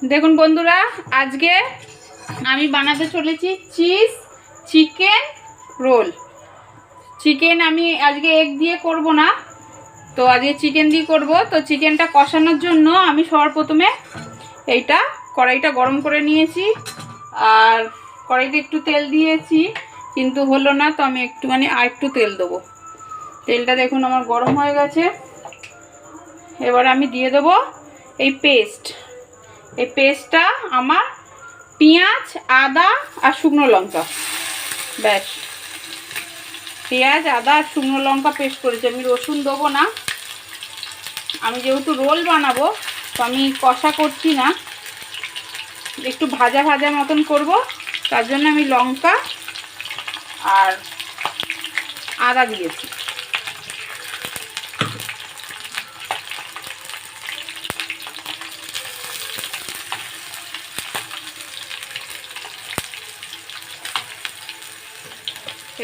দেখুন বন্ধুরা, আজকে আমি বানাতে চলেছি চিজ চিকেন রোল। চিকেন আমি আজকে এগ দিয়ে করব না, তো আজকে চিকেন দিয়ে করব। তো চিকেনটা কষানোর জন্য আমি সবার প্রথমে এইটা কড়াইটা গরম করে নিয়েছি, আর কড়াইতে একটু তেল দিয়েছি কিন্তু হলো না, তো আমি একটুখানি আর একটু তেল দেবো। তেলটা দেখুন আমার গরম হয়ে গেছে। এবার আমি দিয়ে দেবো এই পেস্টটা আমার পেঁয়াজ, আদা আর শুকনো লঙ্কা। ব্যাস, পেঁয়াজ, আদা আর শুকনো লঙ্কা পেস্ট করেছি। আমি রসুন দেবো না, আমি যেহেতু রোল বানাবো তো আমি কষা করছি না, একটু ভাজা ভাজা মতন করব, তার জন্য আমি লঙ্কা আর আদা দিয়েছি।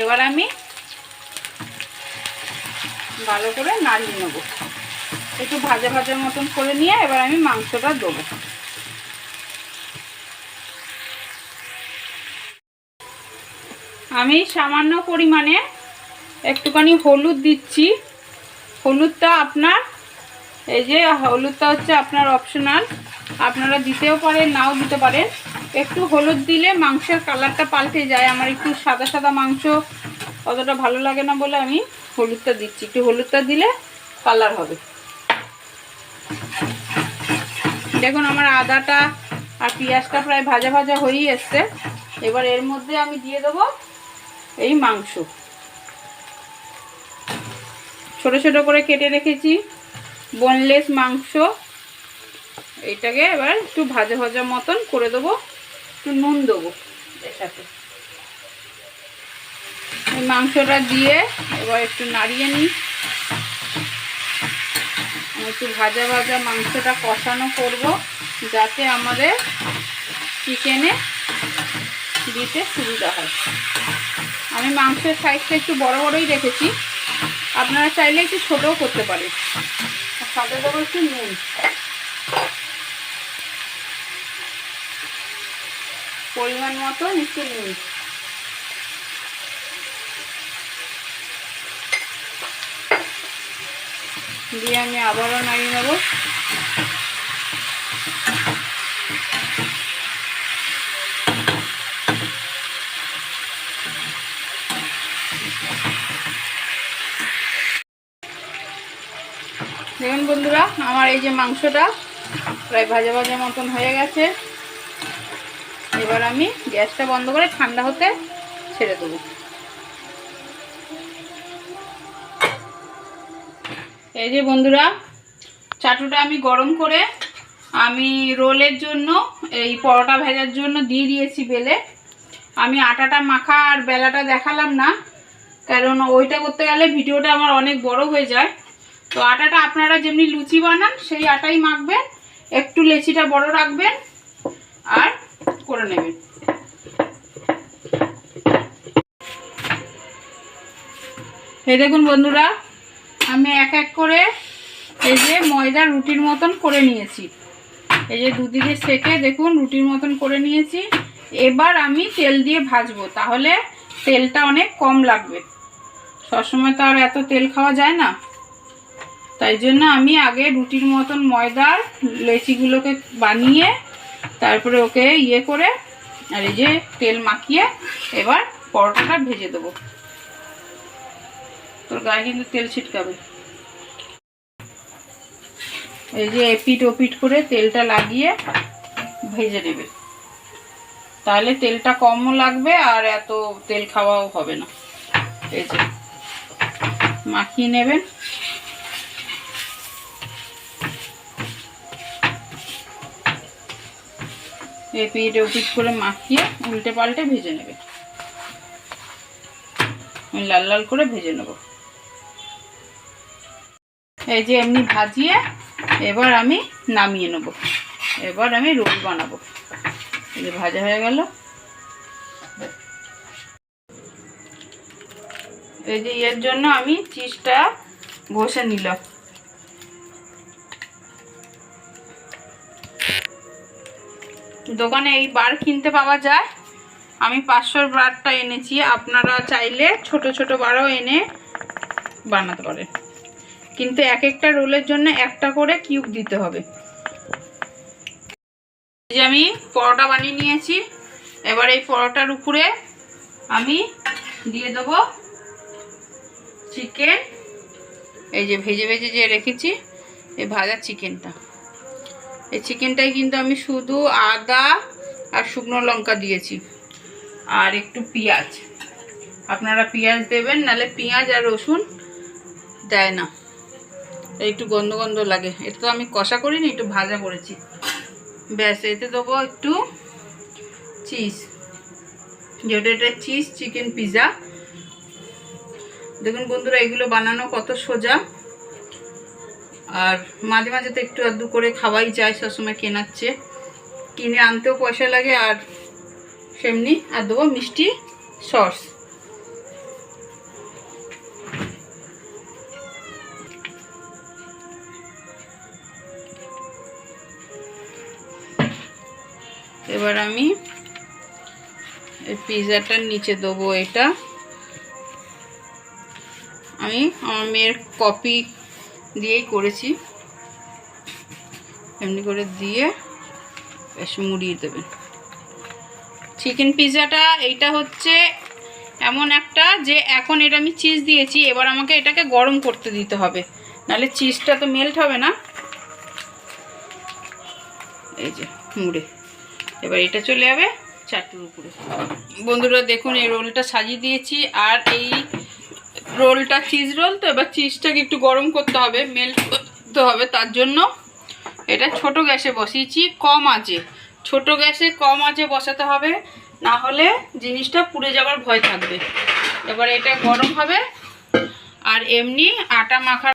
এবার আমি ভালো করে নাড়িয়ে নেবো, একটু ভাজা ভাজা মতন করে নিয়ে এবার আমি মাংসটা দেবো। আমি সামান্য পরিমাণে একটুখানি হলুদ দিচ্ছি। হলুদটা আপনার, এই যে হলুদটা হচ্ছে আপনার অপশনাল, আপনারা দিতেও পারেন নাও দিতে পারেন। একটু হলুদ দিলে মাংসের কালারটা পাল্টে যায়। আমার একটু সাদা সাদা মাংস অতটা ভালো লাগে না বলে আমি হলুদটা দিচ্ছি। একটু হলুদটা দিলে কালার হবে। দেখুন আমার আদাটা আর পেঁয়াজটা প্রায় ভাজা ভাজা হয়েই এসছে। এবার এর মধ্যে আমি দিয়ে দেবো এই মাংস, ছোট ছোট করে কেটে রেখেছি বোনলেস মাংস। এইটাকে এবার একটু ভাজা ভাজা মতন করে দেবো। একটু নুন দেবো এর সাথে। এই মাংসটা দিয়ে এবার একটু নাড়িয়ে নিই। একটু ভাজা ভাজা মাংসটা কষানো করব, যাতে আমাদের চিকেনে দিতে সুবিধা হয়। আমি মাংসের সাইজটা একটু বড় বড়ই রেখেছি, আপনারা চাইলে একটু ছোটও করতে পারেন। সাথে দেবো একটু নুন, পরিমাণ মতো একটু নুন। দিয়ে আমি আবারও নাড়িয়ে নেব। দেখুন বন্ধুরা, আমার এই যে মাংসটা প্রায় ভাজা ভাজা মতন হয়ে গেছে। এবার আমি গ্যাসটা বন্ধ করে ঠান্ডা হতে ছেড়ে দেবো। এই যে বন্ধুরা, চাটুটা আমি গরম করে আমি রোলের জন্য, এই পরোটা ভাজার জন্য দিয়ে দিয়েছি বেলে। আমি আটাটা মাখা আর বেলাটা দেখালাম না, কারণ ওইটা করতে গেলে ভিডিওটা আমার অনেক বড় হয়ে যায়। তো আটাটা আপনারা যেমনি লুচি বানান সেই আটাই মাখবেন, একটু লেচিটা বড় রাখবেন আর করে নেবেন। এই দেখুন বন্ধুরা, আমি এক এক করে এই যে ময়দার রুটির মতন করে নিয়েছি। এই যে দুদিকে সেকে দেখুন রুটির মতন করে নিয়েছি। এবার আমি তেল দিয়ে ভাজবো, তাহলে তেলটা অনেক কম লাগবে। সবসময় তো আর এত তেল খাওয়া যায় না, তাই জন্য আমি আগে রুটির মতন ময়দার লেচিগুলোকে বানিয়ে তারপরে ওকে ইয়ে করে আর এই যে তেল মাখিয়ে এবার পরোটাটা ভেজে দেবো। তোর গায়ে কিন্তু তেল ছিটকাবে। এই যে এপিট ওপিট করে তেলটা লাগিয়ে ভেজে নেবে, তাহলে তেলটা কমও লাগবে আর এত তেল খাওয়াও হবে না। এই যে মাখিয়ে নেবেন। এপিট ওপিট করে মাখিয়ে উল্টে পাল্টে ভেজে নেবে। আমি লাল লাল করে ভেজে নেব। এই যে এমনি ভাজিয়ে এবার আমি নামিয়ে নেব। এবার আমি রোল বানাবো। এই যে ভাজা হয়ে গেল। এই যে এর জন্য আমি চিজটা ঘষে নিলাম। দোকানে এই বার কিনতে পাওয়া যায়। আমি 500 বারটা এনেছি, আপনারা চাইলে ছোট ছোট বারও এনে বানাতে পারেন, কিন্তু এক একটা রোলের জন্য একটা করে কিউব দিতে হবে। এই যে আমি পরোটা বানিয়ে নিয়েছি। এবার এই পরোটার উপরে আমি দিয়ে দেবো চিকেন, এই যে ভেজে ভেজে যে রেখেছি এই ভাজা চিকেনটা। এই চিকেনটাই কিন্তু আমি শুধু আদা আর শুকনো লঙ্কা দিয়েছি আর একটু পেঁয়াজ। আপনারা পেঁয়াজ দেবেন, নাহলে পেঁয়াজ আর রসুন দেয় না, একটু গন্ধ গন্ধ লাগে। এটা তো আমি কষা করিনি, একটু ভাজা করেছি। ব্যাস, এতে দেবো একটু চিজ, যেটা এটা চিজ চিকেন পিৎজা। দেখুন বন্ধুরা, এগুলো বানানো কত সোজা, আর মাঝে মাঝে তো একটু আধটু করে খাওয়াই যায় সবসময় কেনার চেয়ে। কিনে আনতেও পয়সা লাগে, আর সেমনি। আর দেবো মিষ্টি সস। এবার আমি এই পিৎজাটার নিচে দেবো এটা। আমি আমার মেয়ের কপি দিয়েই করেছি, এমনি করে দিয়ে বেশ মুড়িয়ে দেবেন। চিকেন পিৎজাটা এইটা হচ্ছে এমন একটা যে এখন এটা আমি চিজ দিয়েছি, এবার আমাকে এটাকে গরম করতে দিতে হবে, নাহলে চিজটা তো মেল্ট হবে না। এই যে মুড়ে, এবার এটা চলে যাবে চাটুর উপরে। বন্ধুরা দেখুন, এই রোলটা সাজিয়ে দিয়েছি, আর এই রোলটা চিজ রোল তো, এবার চিজটাকে একটু গরম করতে হবে, মেল্ট করতে হবে। তার জন্য এটা ছোট গ্যাসে বসিয়েছি, কম আঁচে। ছোট গ্যাসে কম আঁচে বসাতে হবে, না হলে জিনিসটা পুড়ে যাওয়ার ভয় থাকবে। এবার এটা গরম হবে, আর এমনি আটা মাখার